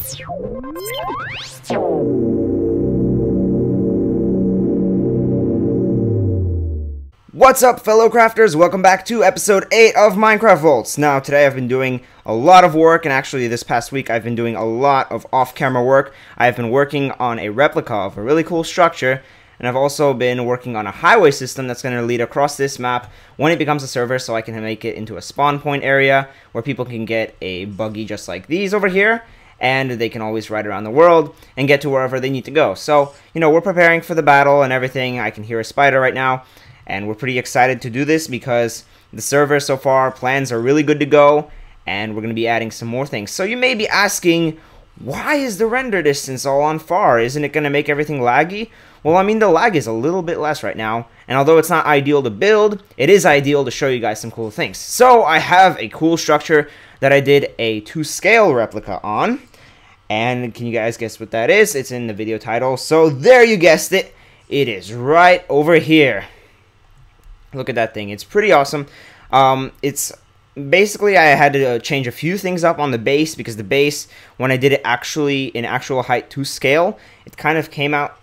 What's up, fellow crafters? Welcome back to episode 8 of Minecraft Voltz. Now, today I've been doing a lot of work, and actually this past week I've been doing a lot of off-camera work. I've been working on a replica of a really cool structure, and I've also been working on a highway system that's going to lead across this map when it becomes a server, so I can make it into a spawn point area where people can get a buggy just like these over here, and they can always ride around the world and get to wherever they need to go. So, you know, we're preparing for the battle and everything. I can hear a spider right now. And we're pretty excited to do this because the server so far, plans are really good to go, and we're going to be adding some more things. So you may be asking, why is the render distance all on far? Isn't it going to make everything laggy? Well, I mean, the lag is a little bit less right now, and although it's not ideal to build, it is ideal to show you guys some cool things. So I have a cool structure that I did a 2-scale replica on, and can you guys guess what that is? It's in the video title, so there you guessed it. It is right over here. Look at that thing. It's pretty awesome. It's basically, I had to change a few things up on the base because the base, when I did it actually in actual height to scale, it kind of came out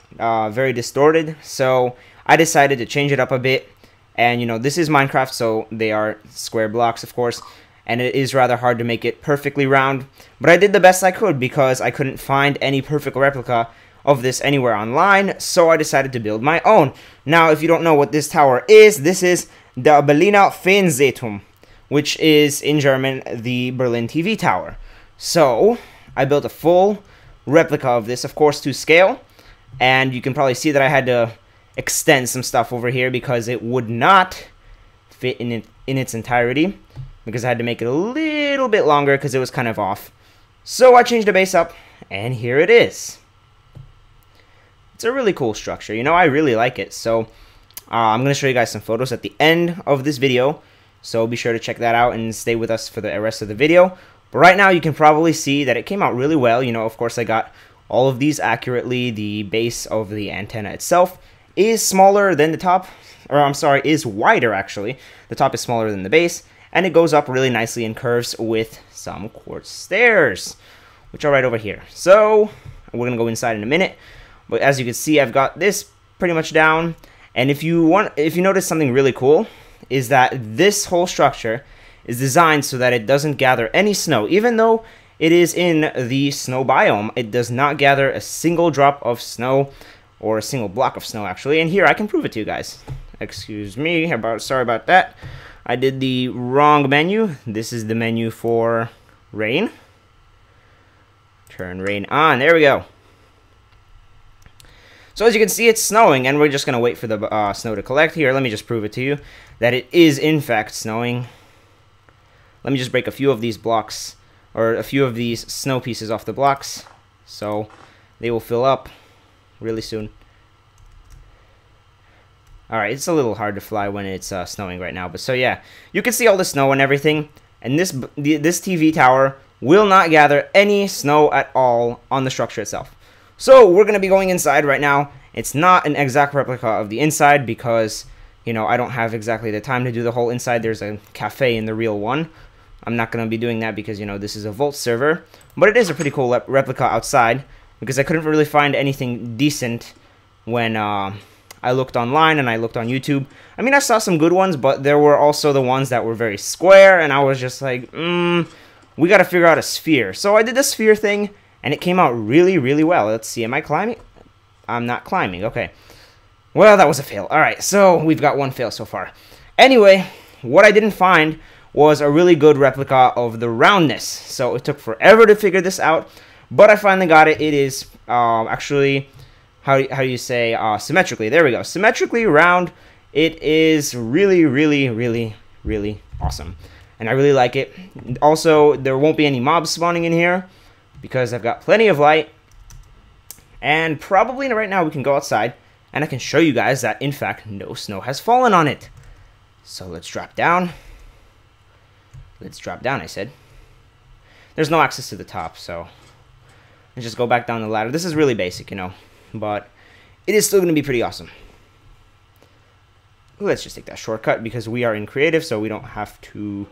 very distorted. So I decided to change it up a bit. And, you know, this is Minecraft, so they are square blocks, of course. And it is rather hard to make it perfectly round. But I did the best I could because I couldn't find any perfect replica of this anywhere online, so I decided to build my own. Now, if you don't know what this tower is, this is the Berlin Fernsehturm, which is in German the Berlin TV tower. So I built a full replica of this, of course, to scale, and you can probably see that I had to extend some stuff over here because it would not fit in its entirety, because I had to make it a little bit longer because it was kind of off. So I changed the base up, and here it is. It's a really cool structure, you know, I really like it. So I'm going to show you guys some photos at the end of this video, so be sure to check that out and stay with us for the rest of the video. But right now you can probably see that it came out really well. You know, of course I got all of these accurately. The base of the antenna itself is smaller than the top, or I'm sorry, is wider actually. The top is smaller than the base, and it goes up really nicely in curves with some quartz stairs, which are right over here. So we're going to go inside in a minute. But as you can see, I've got this pretty much down. And if you notice something really cool, is that this whole structure is designed so that it doesn't gather any snow. Even though it is in the snow biome, it does not gather a single drop of snow, or a single block of snow actually. And here, I can prove it to you guys. Excuse me, sorry about that. I did the wrong menu. This is the menu for rain. Turn rain on, there we go. So as you can see, it's snowing, and we're just going to wait for the snow to collect. Here, let me just prove it to you that it is in fact snowing. Let me just break a few of these blocks, or a few of these snow pieces off the blocks, so they will fill up really soon. Alright, it's a little hard to fly when it's snowing right now, but so yeah, you can see all the snow and everything, and this TV tower will not gather any snow at all on the structure itself. So we're going to be going inside right now. It's not an exact replica of the inside because, you know, I don't have exactly the time to do the whole inside. There's a cafe in the real one. I'm not going to be doing that because, you know, this is a Voltz server. But it is a pretty cool replica outside because I couldn't really find anything decent when I looked online and I looked on YouTube. I mean, I saw some good ones, but there were also the ones that were very square, and I was just like, we got to figure out a sphere. So I did the sphere thing. And it came out really, really well. Let's see, am I climbing? I'm not climbing, okay. Well, that was a fail. Alright, so we've got one fail so far. Anyway, what I didn't find was a really good replica of the roundness. So it took forever to figure this out, but I finally got it. It is actually, how do you say, symmetrically. There we go. Symmetrically round. It is really, really, really, really awesome. And I really like it. Also, there won't be any mobs spawning in here, because I've got plenty of light, and probably right now we can go outside, and I can show you guys that, in fact, no snow has fallen on it. So let's drop down. Let's drop down, I said. There's no access to the top, so let's just go back down the ladder. This is really basic, you know, but it is still going to be pretty awesome. Let's just take that shortcut because we are in creative, so we don't have to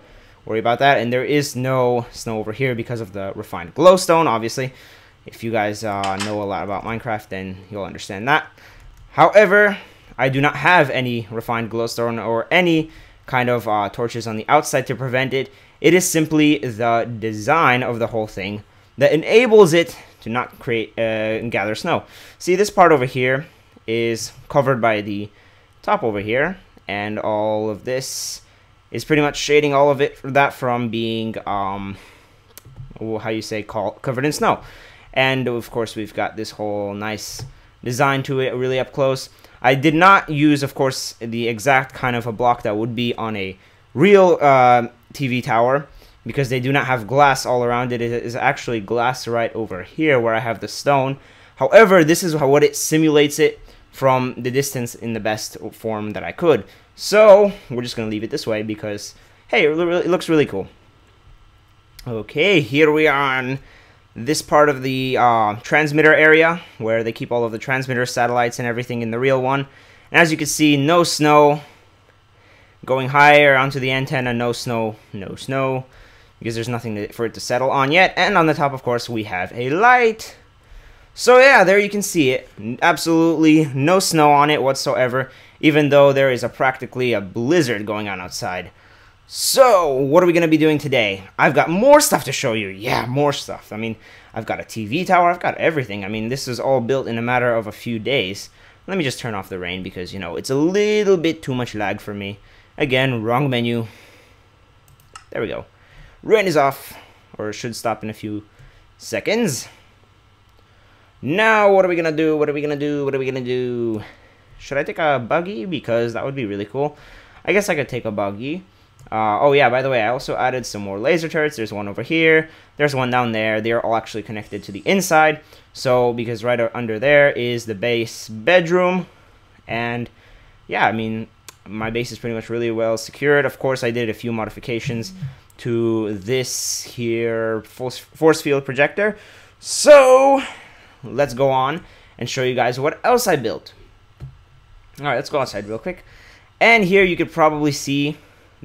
worry about that. And there is no snow over here because of the refined glowstone, obviously. If you guys know a lot about Minecraft, then you'll understand that. However, I do not have any refined glowstone or any kind of torches on the outside to prevent it. It is simply the design of the whole thing that enables it to not create and gather snow. See, this part over here is covered by the top over here, and all of this is pretty much shading all of it that from being covered in snow. And of course we've got this whole nice design to it, really up close. I did not use, of course, the exact kind of a block that would be on a real TV tower, because they do not have glass all around it. It is actually glass right over here where I have the stone. However, this is what it simulates it from the distance in the best form that I could. So we're just gonna leave it this way because, hey, it looks really cool. Okay, here we are on this part of the transmitter area where they keep all of the transmitter satellites and everything in the real one. And as you can see, no snow. Going higher onto the antenna, no snow, because there's nothing for it to settle on yet. And on the top, of course, we have a light. So yeah, there you can see it. Absolutely no snow on it whatsoever, even though there is practically a blizzard going on outside. So, what are we going to be doing today? I've got more stuff to show you. Yeah, more stuff. I mean, I've got a TV tower. I've got everything. I mean, this is all built in a matter of a few days. Let me just turn off the rain because, you know, it's a little bit too much lag for me. Again, wrong menu. There we go. Rain is off, or should stop in a few seconds. Now, what are we going to do? What are we going to do? What are we going to do? Should I take a buggy? Because that would be really cool. I guess I could take a buggy. Oh yeah, by the way, I also added some more laser turrets. There's one over here. There's one down there. They're all actually connected to the inside. So, because right under there is the base bedroom. And yeah, I mean, my base is pretty much really well secured. Of course, I did a few modifications to this here force field projector. So, let's go on and show you guys what else I built. Alright, let's go outside real quick. And here you could probably see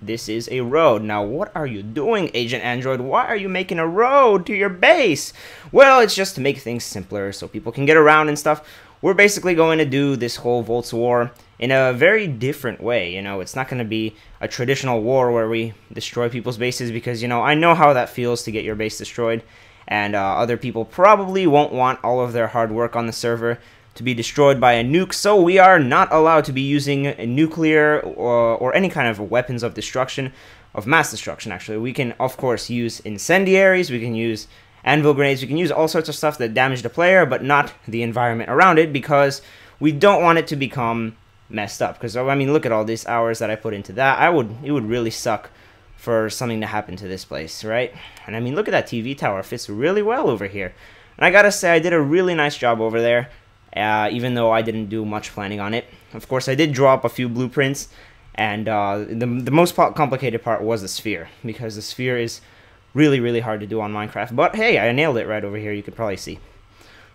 this is a road. Now, what are you doing, AgentAndroid? Why are you making a road to your base? Well, it's just to make things simpler so people can get around and stuff. We're basically going to do this whole Voltz War in a very different way. You know, it's not going to be a traditional war where we destroy people's bases because, you know, I know how that feels to get your base destroyed. And other people probably won't want all of their hard work on the server to be destroyed by a nuke, so we are not allowed to be using nuclear or any kind of weapons of destruction, of mass destruction actually. We can, of course, use incendiaries, we can use anvil grenades, we can use all sorts of stuff that damage the player, but not the environment around it, because we don't want it to become messed up. Because, I mean, look at all these hours that I put into that. It would really suck for something to happen to this place, right? And I mean, look at that TV tower, it fits really well over here. And I gotta say, I did a really nice job over there. Even though I didn't do much planning on it. Of course, I did draw up a few blueprints, and the most complicated part was the sphere, because the sphere is really, really hard to do on Minecraft. But hey, I nailed it right over here, you could probably see.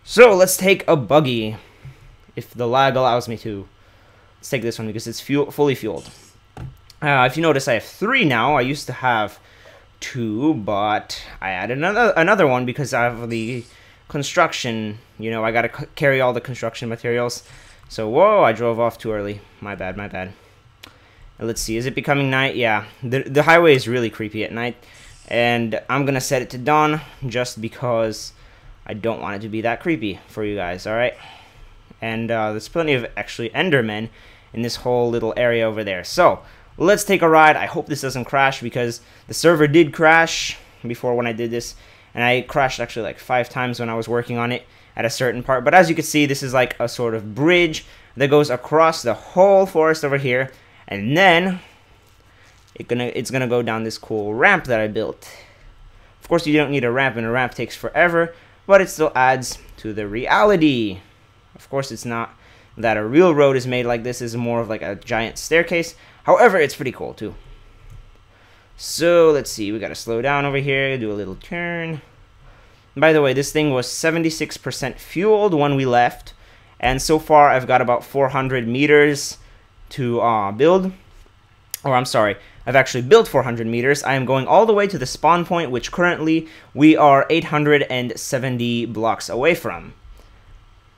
So, let's take a buggy, if the lag allows me to. Let's take this one, because it's fully fueled. If you notice, I have 3 now. I used to have 2, but I added another one because I have the construction, you know, I gotta carry all the construction materials. So, whoa, I drove off too early. My bad, my bad. Let's see, is it becoming night? Yeah, the highway is really creepy at night. And I'm gonna set it to dawn just because I don't want it to be that creepy for you guys, alright? And there's plenty of actually Endermen in this whole little area over there. So, let's take a ride. I hope this doesn't crash, because the server did crash before when I did this. And I crashed actually like 5 times when I was working on it at a certain part. But as you can see, this is like a sort of bridge that goes across the whole forest over here. And then it's gonna go down this cool ramp that I built. Of course, you don't need a ramp, and a ramp takes forever, but it still adds to the reality. Of course, it's not that a real road is made like this. It's more of like a giant staircase. However, it's pretty cool too. So, let's see, we gotta slow down over here, do a little turn. By the way, this thing was 76% fueled when we left, and so far I've got about 400 meters to build. Or, I'm sorry, I've actually built 400 meters. I am going all the way to the spawn point, which currently we are 870 blocks away from.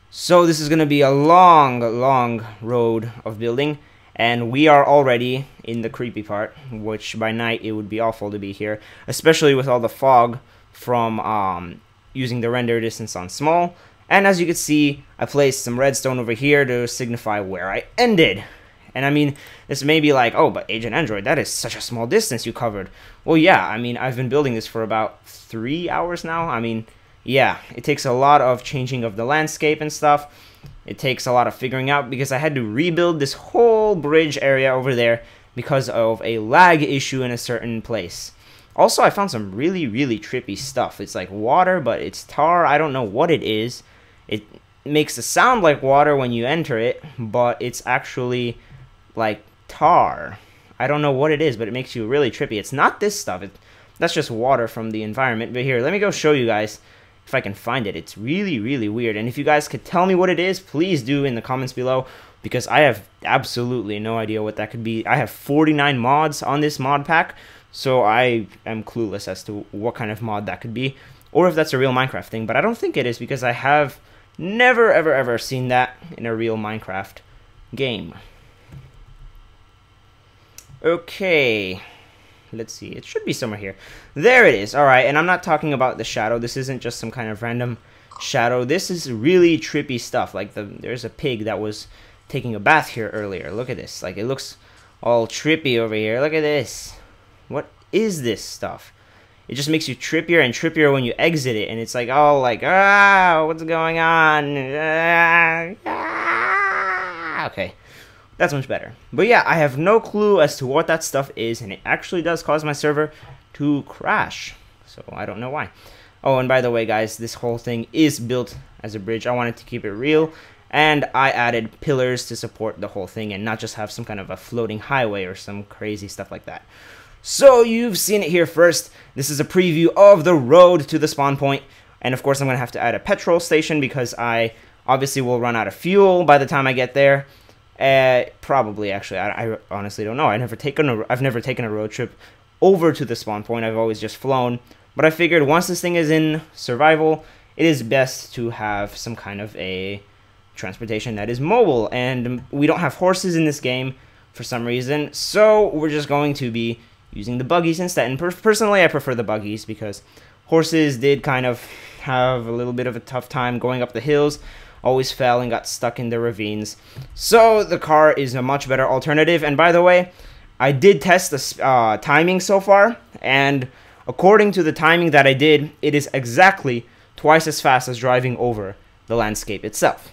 So this is going to be a long road of building, and we are already in the creepy part, which by night it would be awful to be here, especially with all the fog from using the render distance on small. And as you can see, I placed some redstone over here to signify where I ended. And I mean, this may be like, oh, but AgentAndroid, that is such a small distance you covered. Well, yeah, I mean, I've been building this for about 3 hours now. I mean, yeah, it takes a lot of changing of the landscape and stuff. It takes a lot of figuring out, because I had to rebuild this whole bridge area over there because of a lag issue in a certain place. Also, I found some really trippy stuff. It's like water, but it's tar. I don't know what it is. It makes it sound like water when you enter it, but it's actually like tar. I don't know what it is, but it makes you really trippy. It's not this stuff. That's just water from the environment. But here, let me go show you guys if I can find it. It's really weird. And if you guys could tell me what it is, please do in the comments below, because I have absolutely no idea what that could be. I have 49 mods on this mod pack, so I am clueless as to what kind of mod that could be, or if that's a real Minecraft thing. But I don't think it is, because I have never ever seen that in a real Minecraft game. Okay, let's see, it should be somewhere here. There it is. Alright, and I'm not talking about the shadow. This isn't just some kind of random shadow. This is really trippy stuff. Like there's a pig that was taking a bath here earlier. Look at this. Like, it looks all trippy over here. Look at this. What is this stuff? It just makes you trippier and trippier when you exit it, and it's like, oh, like, what's going on? Okay, that's much better. But yeah, I have no clue as to what that stuff is, and it actually does cause my server to crash, so I don't know why. Oh, and by the way, guys, this whole thing is built as a bridge. I wanted to keep it real, and I added pillars to support the whole thing and not just have some kind of a floating highway or some crazy stuff like that. So you've seen it here first. This is a preview of the road to the spawn point, and of course I'm going to have to add a petrol station, because I obviously will run out of fuel by the time I get there. Probably, actually, I honestly don't know. I've never taken a road trip over to the spawn point. I've always just flown. But I figured once this thing is in survival, it is best to have some kind of a transportation that is mobile. And we don't have horses in this game for some reason, so we're just going to be using the buggies instead. And personally, I prefer the buggies, because horses did kind of have a little bit of a tough time going up the hills. Always fell and got stuck in the ravines. So the car is a much better alternative. And by the way, I did test the timing so far, and according to the timing that I did, it is exactly twice as fast as driving over the landscape itself.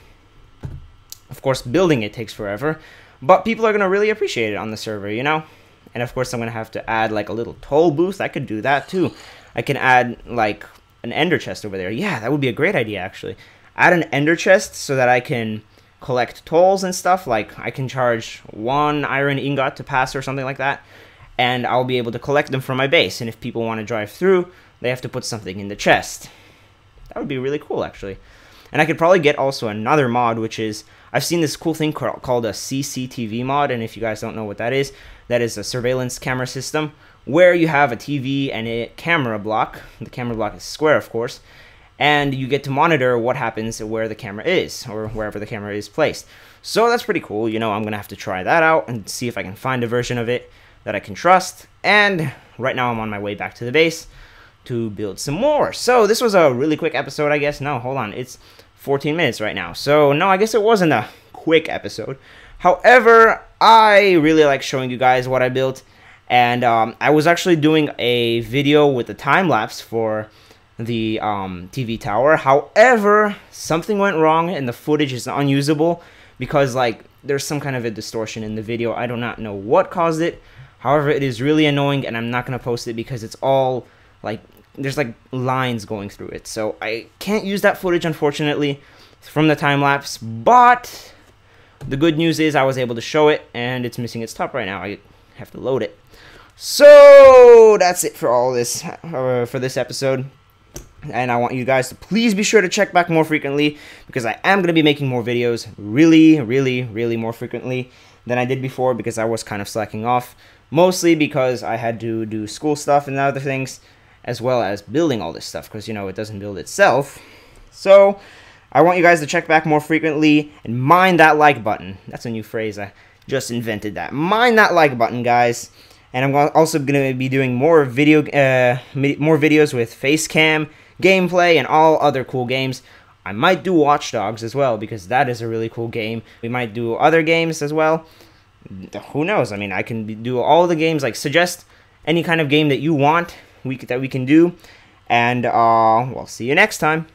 Of course, building it takes forever, but people are going to really appreciate it on the server, you know? And of course, I'm going to have to add like a little toll booth. I could do that too. I can add like an ender chest over there. Yeah, that would be a great idea, actually. Add an ender chest so that I can collect tolls and stuff. Like, I can charge 1 iron ingot to pass or something like that, and I'll be able to collect them from my base. And if people want to drive through, they have to put something in the chest. That would be really cool, actually. And I could probably get also another mod, which is, I've seen this cool thing called a Cctv Mod, and if you guys don't know what that is a surveillance camera system, where you have a TV and a camera block. The camera block is square, of course, and you get to monitor what happens where the camera is, or wherever the camera is placed. So that's pretty cool. You know, I'm going to have to try that out and see if I can find a version of it that I can trust. And right now I'm on my way back to the base to build some more. So this was a really quick episode, I guess. No, hold on. It's 14 minutes right now. So no, I guess it wasn't a quick episode. However, I really like showing you guys what I built. And I was actually doing a video with a time-lapse for the TV tower. However, something went wrong and the footage is unusable because like there's some kind of a distortion in the video. I do not know what caused it. However, it is really annoying, and I'm not going to post it because it's all like there's like lines going through it. So I can't use that footage, unfortunately, from the time-lapse. But the good news is I was able to show it, and it's missing its top right now. I have to load it. So that's it for all this for this episode. And I want you guys to please be sure to check back more frequently, because I am going to be making more videos really more frequently than I did before because I was kind of slacking off, mostly because I had to do school stuff and other things, as well as building all this stuff, because, you know, it doesn't build itself. So I want you guys to check back more frequently and mind that like button. That's a new phrase. I just invented that. Mind that like button, guys. And I'm also going to be doing more videos with face cam, gameplay, and all other cool games. I might do Watch Dogs as well, because that is a really cool game. We might do other games as well. Who knows? I mean, I can do all the games. Like, suggest any kind of game that you want that we can do. And we'll see you next time.